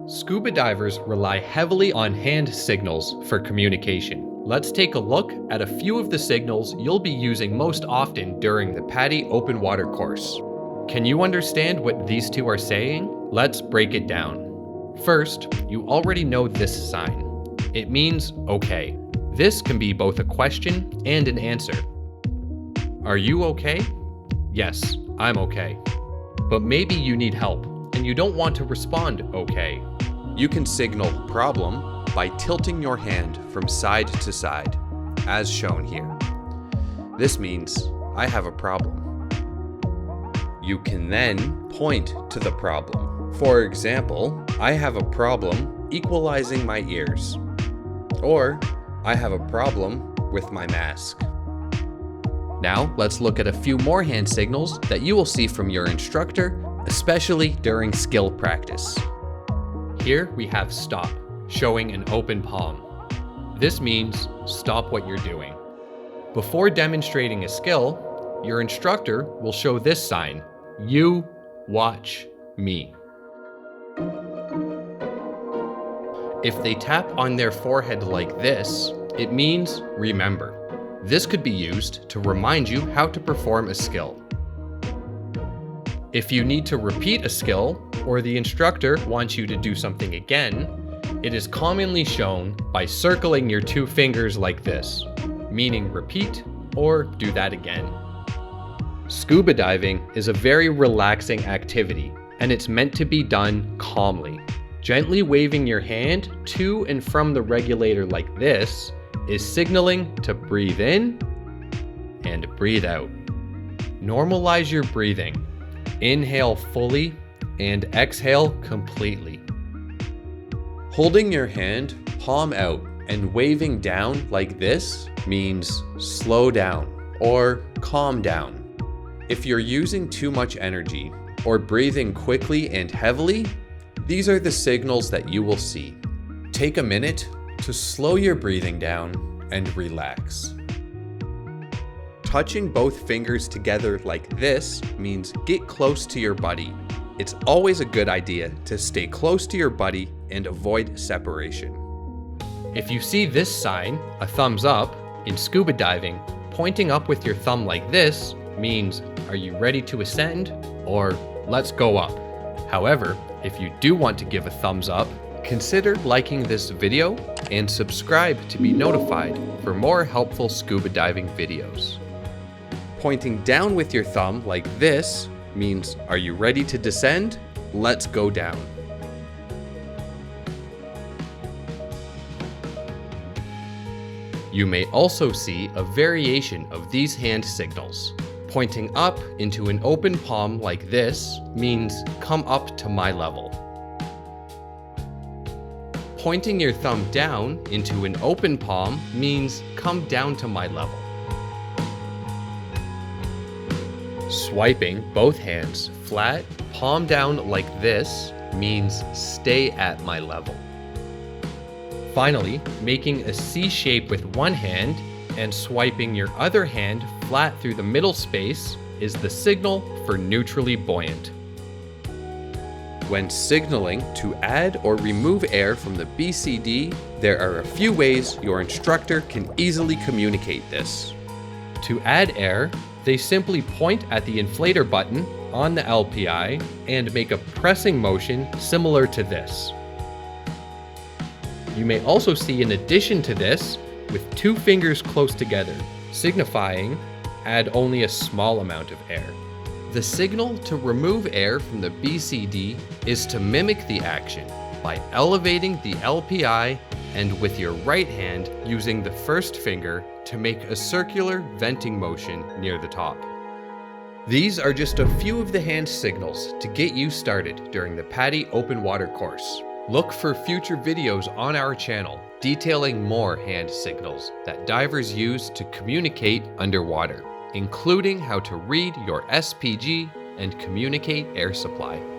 Scuba divers rely heavily on hand signals for communication. Let's take a look at a few of the signals you'll be using most often during the PADI Open Water Course. Can you understand what these two are saying? Let's break it down. First, you already know this sign. It means okay. This can be both a question and an answer. Are you okay? Yes, I'm okay. But maybe you need help and you don't want to respond okay. You can signal problem by tilting your hand from side to side, as shown here. This means I have a problem. You can then point to the problem. For example, I have a problem equalizing my ears. Or, I have a problem with my mask. Now, let's look at a few more hand signals that you will see from your instructor, especially during skill practice. Here we have stop, showing an open palm. This means stop what you're doing. Before demonstrating a skill, your instructor will show this sign, you watch me. If they tap on their forehead like this, it means remember. This could be used to remind you how to perform a skill. If you need to repeat a skill, or the instructor wants you to do something again, it is commonly shown by circling your two fingers like this, meaning repeat or do that again. Scuba diving is a very relaxing activity, and it's meant to be done calmly. Gently waving your hand to and from the regulator like this is signaling to breathe in and breathe out. Normalize your breathing. Inhale fully and exhale completely. Holding your hand palm out and waving down like this means slow down or calm down. If you're using too much energy or breathing quickly and heavily, these are the signals that you will see. Take a minute to slow your breathing down and relax. Touching both fingers together like this means get close to your buddy. It's always a good idea to stay close to your buddy and avoid separation. If you see this sign, a thumbs up, in scuba diving, pointing up with your thumb like this means are you ready to ascend or let's go up. However, if you do want to give a thumbs up, consider liking this video and subscribe to be notified for more helpful scuba diving videos. Pointing down with your thumb like this means, are you ready to descend? Let's go down. You may also see a variation of these hand signals. Pointing up into an open palm like this means come up to my level. Pointing your thumb down into an open palm means come down to my level. Swiping both hands flat, palm down like this means stay at my level. Finally, making a C shape with one hand and swiping your other hand flat through the middle space is the signal for neutrally buoyant. When signaling to add or remove air from the BCD, there are a few ways your instructor can easily communicate this. To add air, they simply point at the inflator button on the LPI and make a pressing motion similar to this. You may also see an addition to this with two fingers close together, signifying add only a small amount of air. The signal to remove air from the BCD is to mimic the action by elevating the LPI and with your right hand using the first finger to make a circular venting motion near the top. These are just a few of the hand signals to get you started during the PADI Open Water Course. Look for future videos on our channel detailing more hand signals that divers use to communicate underwater, including how to read your SPG and communicate air supply.